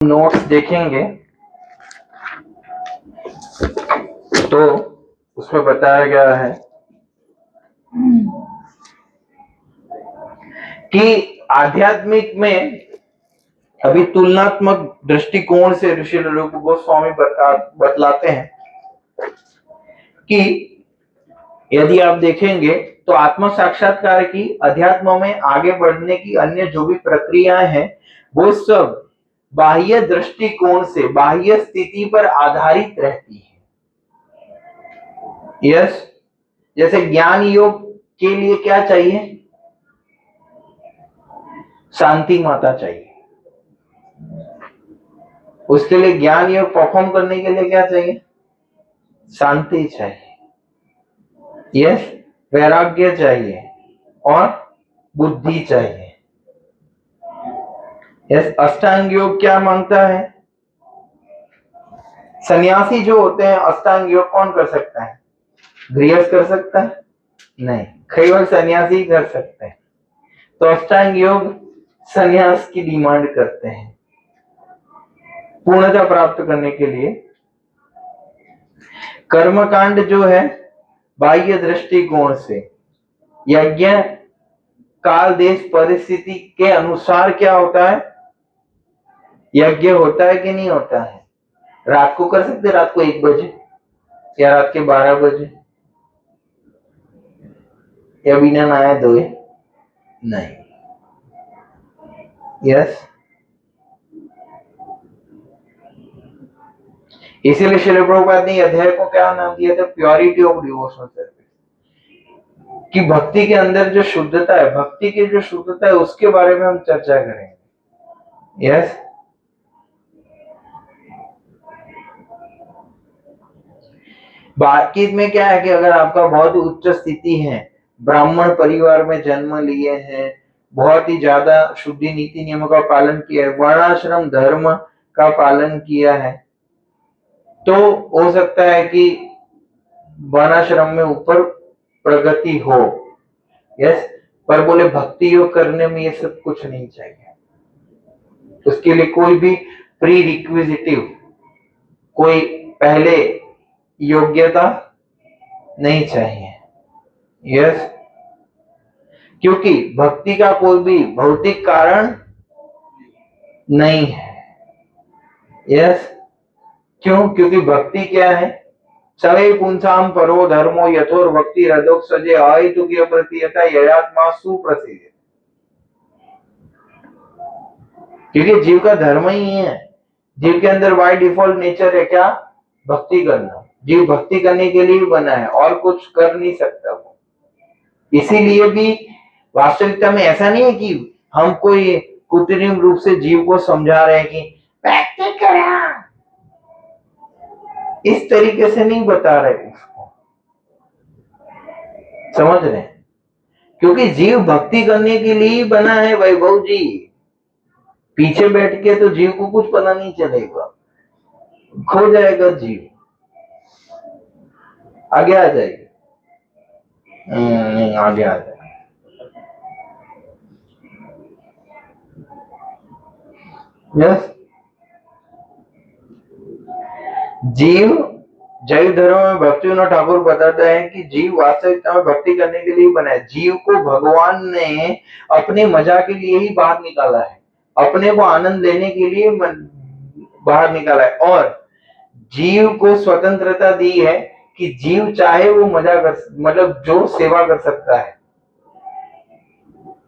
Notes देखेंगे तो उसमें बताया गया है कि आध्यात्मिक में अभी तुलनात्मक दृष्टिकोण से ऋषि रूप गोस्वामी बतलाते हैं कि यदि आप देखेंगे तो आत्म साक्षात्कार की अध्यात्म में आगे बढ़ने की अन्य जो भी प्रक्रियाएं हैं वो सब बाह्य दृष्टिकोण से बाह्य स्थिति पर आधारित रहती है। यस, जैसे ज्ञान योग के लिए क्या चाहिए? शांति माता चाहिए। उसके लिए ज्ञान योग परफॉर्म करने के लिए क्या चाहिए? शांति चाहिए। यस, वैराग्य चाहिए और बुद्धि चाहिए। यस, अष्टांग योग क्या मांगता है? सन्यासी जो होते हैं अष्टांग योग कौन कर सकता है? गृहस्थ कर सकता है? नहीं, केवल सन्यासी कर सकते हैं। तो अष्टांग योग सन्यास की डिमांड करते हैं पूर्णता प्राप्त करने के लिए। कर्मकांड जो है बाह्य दृष्टिकोण से यज्ञ काल देश परिस्थिति के अनुसार क्या होता है? यज्ञ होता है कि नहीं होता है? रात को कर सकते, रात को 1 बजे या रात के 12 बजे या बिना नहाए धोए? नहीं। यस, इसीलिए श्रील प्रभुपाद ने अध्याय को क्या नाम दिया था? Purity of devotional service. कि भक्ति के अंदर जो शुद्धता है, भक्ति की जो शुद्धता है उसके बारे में हम चर्चा करेंगे। यस, बाकी में क्या है कि अगर आपका बहुत ही उच्च स्थिति है, ब्राह्मण परिवार में जन्म लिए हैं, बहुत ही ज्यादा शुद्धि नीति नियमों का पालन किया है, वर्णाश्रम धर्म का पालन किया है, तो हो सकता है कि वर्णाश्रम में ऊपर प्रगति हो। यस, पर बोले भक्ति योग करने में ये सब कुछ नहीं चाहिए। उसके लिए कोई भी प्री रिक्विजिटिव, कोई पहले योग्यता नहीं चाहिए। यस, क्योंकि भक्ति का कोई भी भौतिक कारण नहीं है। यस, क्यों? क्योंकि भक्ति क्या है? सवे पुंसाम परो धर्मो यथोर भक्ति हृदोक सजे अहेतु की प्रतीयता ययात्मा सुप्रसिद्ध। क्योंकि जीव का धर्म ही है, जीव के अंदर बाय डिफॉल्ट नेचर है क्या? भक्ति करना। जीव भक्ति करने के लिए बना है और कुछ कर नहीं सकता वो। इसीलिए भी वास्तविकता में ऐसा नहीं है कि हम कोई कृत्रिम रूप से जीव को समझा रहे हैं कि भक्ति करा, इस तरीके से नहीं बता रहे उसको, समझ रहे हैं? क्योंकि जीव भक्ति करने के लिए ही बना है वैभव जी। पीछे बैठ के तो जीव को कुछ पता नहीं चलेगा, खो जाएगा जीव, आगे आ जाएगा। नहीं, आगे आ जाएगा। यस, जीव जैव धर्म में भक्ति ठाकुर बताता है कि जीव वास्तविकता में भक्ति करने के लिए बना है। जीव को भगवान ने अपने मजा के लिए ही बाहर निकाला है, अपने को आनंद लेने के लिए बाहर निकाला है, और जीव को स्वतंत्रता दी है कि जीव चाहे वो मजा कर, मतलब जो सेवा कर सकता है,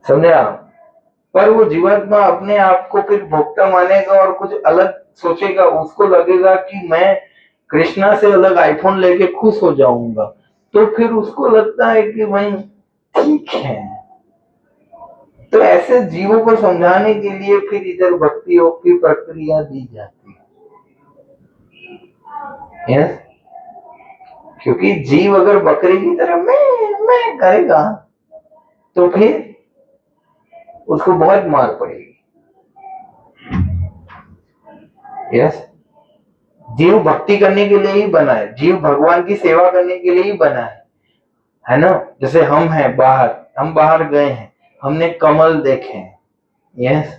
समझे आप? पर वो जीवात्मा अपने आप को फिर भोक्ता मानेगा और कुछ अलग सोचेगा। उसको लगेगा कि मैं कृष्णा से अलग आईफोन लेके खुश हो जाऊंगा, तो फिर उसको लगता है कि भाई ठीक है। तो ऐसे जीवों को समझाने के लिए फिर इधर भक्ति योग की प्रक्रिया दी जाती है। यस, क्योंकि जीव अगर बकरी की तरह मैं करेगा तो फिर उसको बहुत मार पड़ेगी। यस, जीव भक्ति करने के लिए ही बना है, जीव भगवान की सेवा करने के लिए ही बना है ना? जैसे हम हैं बाहर, हम बाहर गए हैं, हमने कमल देखे हैं। यस,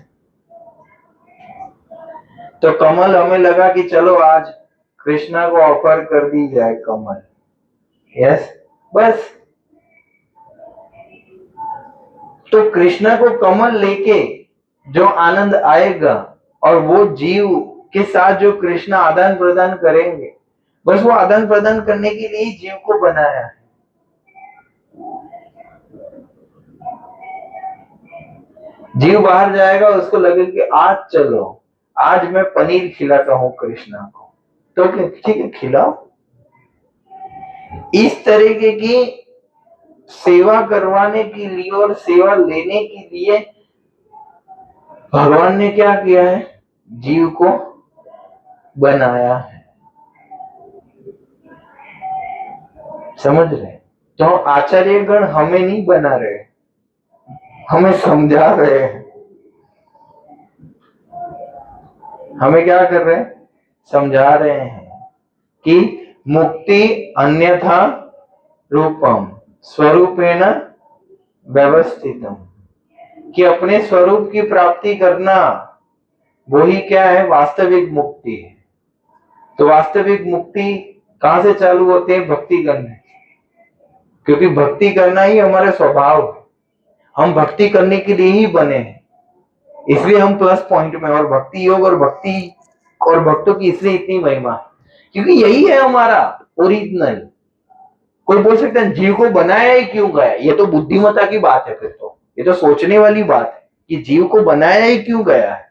तो कमल हमें लगा कि चलो आज कृष्णा को ऑफर कर दी जाए कमल। यस, बस। तो कृष्णा को कमल लेके जो आनंद आएगा और वो जीव के साथ जो कृष्णा आदान प्रदान करेंगे, बस वो आदान प्रदान करने के लिए ही जीव को बनाया है। जीव बाहर जाएगा, उसको लगे कि आज चलो, आज मैं पनीर खिलाता हूं कृष्णा को, तो ठीक है खिलाओ। इस तरीके की सेवा करवाने के लिए और सेवा लेने के लिए भगवान ने क्या किया है, जीव को बनाया है। समझ रहे? तो आचार्यगण हमें नहीं बना रहे, हमें समझा रहे हैं। हमें क्या कर रहे हैं, समझा रहे हैं कि मुक्ति अन्यथा रूपम स्वरूपेण व्यवस्थितम, कि अपने स्वरूप की प्राप्ति करना वही क्या है, वास्तविक मुक्ति है। तो वास्तविक मुक्ति कहां से चालू होती है, भक्ति करने, क्योंकि भक्ति करना ही हमारा स्वभाव है। हम भक्ति करने के लिए ही बने हैं, इसलिए हम प्लस पॉइंट में। और भक्ति योग और भक्ति और भक्तों की इसलिए इतनी महिमा, क्योंकि यही है हमारा ओरिजिनल। कोई बोल सकता है जीव को बनाया ही क्यों गया, ये तो बुद्धिमत्ता की बात है, फिर तो ये तो सोचने वाली बात है कि जीव को बनाया ही क्यों गया है।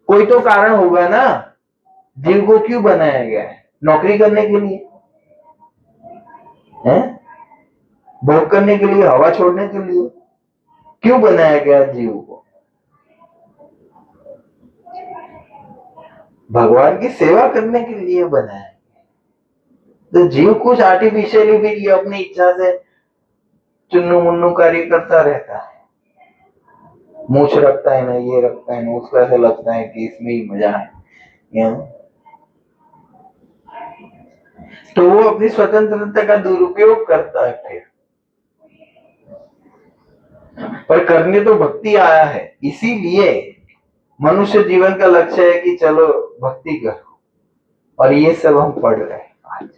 कोई तो कारण होगा ना, जीव को क्यों बनाया गया है, नौकरी करने के लिए है, भोग करने के लिए, हवा छोड़ने के लिए, क्यों बनाया गया जीव को, भगवान की सेवा करने के लिए बनाया। तो जीव कुछ आर्टिफिशियली भी ये अपनी इच्छा से चुन्नू मुन्नू कार्य करता रहता है, मूछ रखता है ना, ये रखता है ना, उसको ऐसा लगता है कि इसमें ही मजा है, तो वो अपनी स्वतंत्रता का दुरुपयोग करता है फिर। पर करने तो भक्ति आया है, इसीलिए मनुष्य जीवन का लक्ष्य है कि चलो भक्ति करो, और ये सब हम पढ़ रहे हैं आज।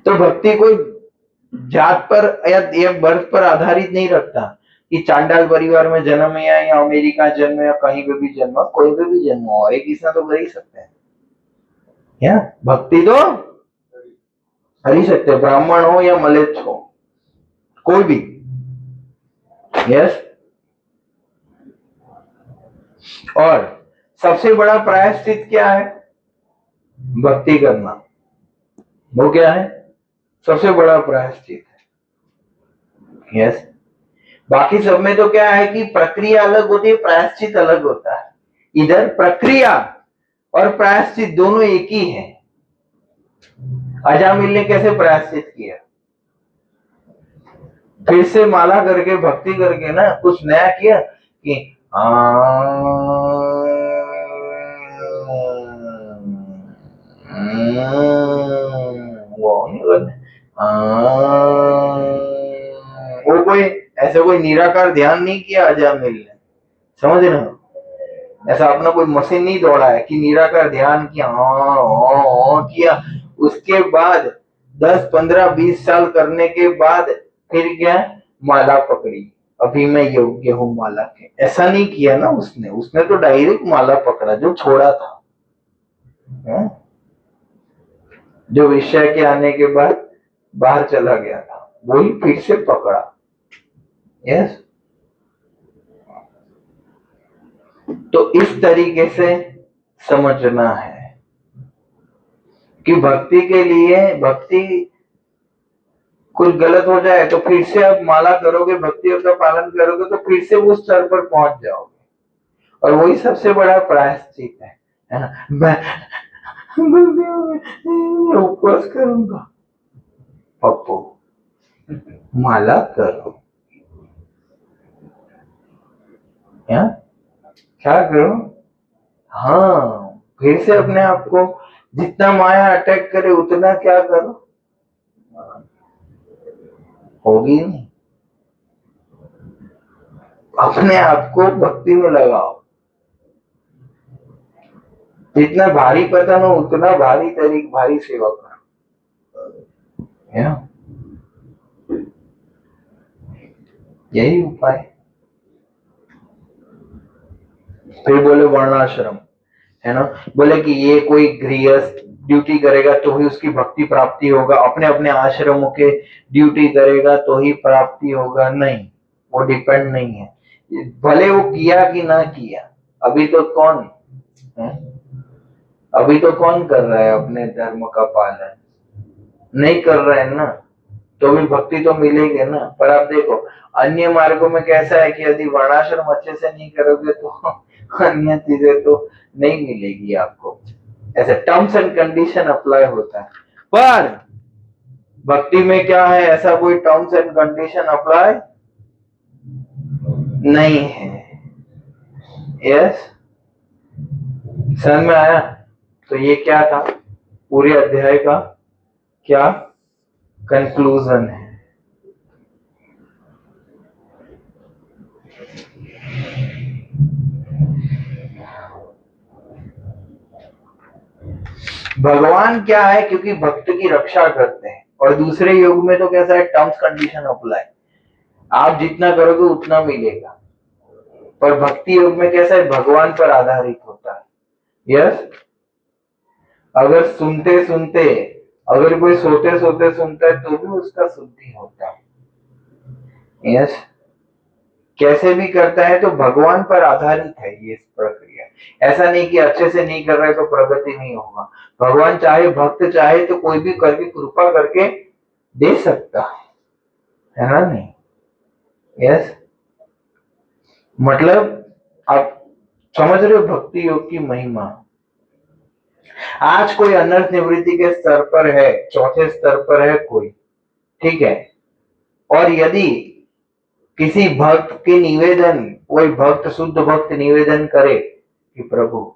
तो भक्ति कोई जात पर या बर्थ पर आधारित नहीं रखता कि चांडाल परिवार में जन्म है या अमेरिका जन्म या कहीं पे भी जन्म, कोई पे भी जन्म हो, एक ईसा तो कर ही सकते हैं। या भक्ति तो कर ही सकते, ब्राह्मण हो या मलेच्छ हो, कोई भी। यस। और सबसे बड़ा प्रायश्चित क्या है, भक्ति करना। वो क्या है, सबसे बड़ा प्रायश्चित है। यस। बाकी सब में तो क्या है कि प्रक्रिया अलग होती है, प्रायश्चित अलग होता है। इधर प्रक्रिया और प्रायश्चित दोनों एक ही है। अजामिल ने कैसे प्रायश्चित किया, फिर से माला करके भक्ति करके ना कुछ नया किया कि वो कोई ऐसे कोई निराकार ध्यान नहीं किया अजामिल ने, समझ रहे हो, ऐसा अपना कोई मशीन नहीं दौड़ा है कि निराकार ध्यान किया किया, उसके बाद 10 15 20 साल करने के बाद फिर क्या, माला पकड़ी, अभी मैं योग्य हूँ माला के, ऐसा नहीं किया ना उसने। उसने तो डायरेक्ट माला पकड़ा, जो छोड़ा था है? जो विषय के आने के बाद बाहर चला गया था, वही फिर से पकड़ा। यस। तो इस तरीके से समझना है कि भक्ति के लिए, भक्ति कुछ गलत हो जाए तो फिर से आप माला करोगे, भक्तियों का पालन करोगे तो फिर से उस स्तर पर पहुंच जाओगे, और वही सबसे बड़ा प्रायश्चित है। मैं उपवास करूंगा, पप्पू माला करो, या क्या करो, हाँ फिर से अपने आप को जितना माया अटैक करे उतना क्या करो, होगी नहीं। अपने आप को भक्ति में लगाओ, जितना भारी पतन हो उतना भारी सेवा करो। यही उपाय। फिर बोले वर्णाश्रम, है ना, बोले कि ये कोई गृहस्थ ड्यूटी करेगा तो ही उसकी भक्ति प्राप्ति होगा, अपने अपने आश्रमों के ड्यूटी करेगा तो ही प्राप्ति होगा, नहीं, वो डिपेंड नहीं है। भले वो किया कि ना किया, अभी तो कौन है? अभी तो कौन कर रहा है अपने धर्म का पालन? नहीं कर रहे हैं ना, तो भी भक्ति तो मिलेगी ना। पर आप देखो अन्य मार्गों में कैसा है कि यदि वर्णाश्रम अच्छे से नहीं करोगे तो अन्य चीजें तो नहीं मिलेगी आपको। ऐसे टर्म्स एंड कंडीशन अप्लाई होता है, पर भक्ति में क्या है, ऐसा कोई टर्म्स एंड कंडीशन अप्लाई नहीं है। यस, समझ में आया? तो ये क्या था, पूरे अध्याय का क्या कंक्लूजन है। भगवान क्या है, क्योंकि भक्त की रक्षा करते हैं, और दूसरे युग में तो कैसा है, टर्म्स कंडीशन अप्लाई, आप जितना करोगे उतना मिलेगा। पर भक्ति योग में कैसा है, भगवान पर आधारित होता है। यस, अगर सुनते सुनते, अगर कोई सोते सोते सुनता है तो भी उसका शुद्धि होता है। यस, कैसे भी करता है तो भगवान पर आधारित है ये प्रक्रिया। ऐसा नहीं कि अच्छे से नहीं कर रहे तो प्रगति नहीं होगा। भगवान चाहे, भक्त चाहे तो कोई भी करके कृपा करके दे सकता है ना, नहीं? यस, मतलब आप समझ रहे हो भक्ति योग की महिमा। आज कोई अनर्थ निवृत्ति के स्तर पर है, चौथे स्तर पर है कोई, ठीक है, और यदि किसी भक्त के निवेदन, कोई भक्त, शुद्ध भक्त निवेदन करे कि प्रभु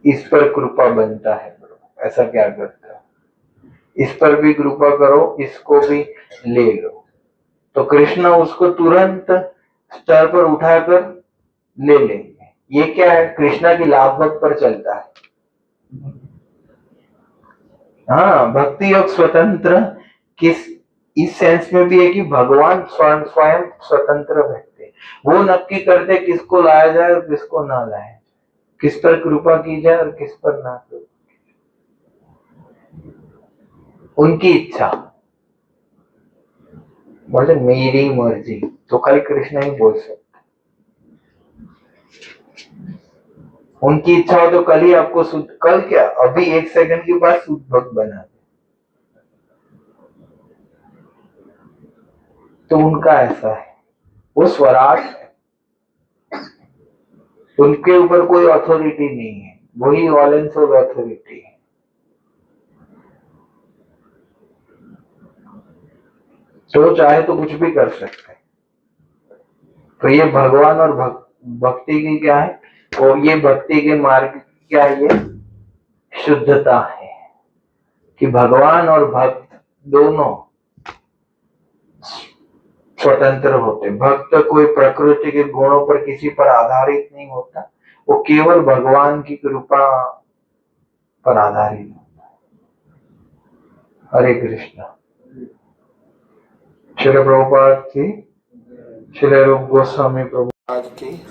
इस पर कृपा बनता है, प्रभु ऐसा क्या करता है, इस पर भी कृपा करो, इसको भी ले लो, तो कृष्ण उसको तुरंत स्तर पर उठाकर ले लेंगे। ये क्या है, कृष्णा की लाभ भक्त पर चलता है। हाँ, भक्ति योग स्वतंत्र किस इस सेंस में भी है कि भगवान स्वयं स्वतंत्र व्यक्ति, वो नक्की करते किसको लाया जाए और किसको ना लाया जाए, किस पर कृपा की जाए और किस पर ना, उनकी इच्छा। बोले मेरी मर्जी, तो खाली कृष्ण ही बोल सकते, उनकी इच्छा हो तो कल ही आपको शुद्ध, कल क्या, अभी एक सेकंड के बाद शुद्ध भक्त बना दे, तो उनका ऐसा है, वो स्वराट है, उनके ऊपर कोई अथॉरिटी नहीं है, वही ऑल एंड सोल अथॉरिटी है। तो चाहे तो कुछ भी कर सकते हैं। तो ये भगवान और भक्ति की क्या है, और ये भक्ति के मार्ग क्या है, ये शुद्धता है कि भगवान और भक्त दोनों स्वतंत्र होते। भक्त कोई प्रकृति के गुणों पर किसी पर आधारित नहीं होता, वो केवल भगवान की कृपा पर आधारित होता है। हरे कृष्ण। श्रील प्रभुपाद की, श्रील रूप गोस्वामी प्रभुपाद की।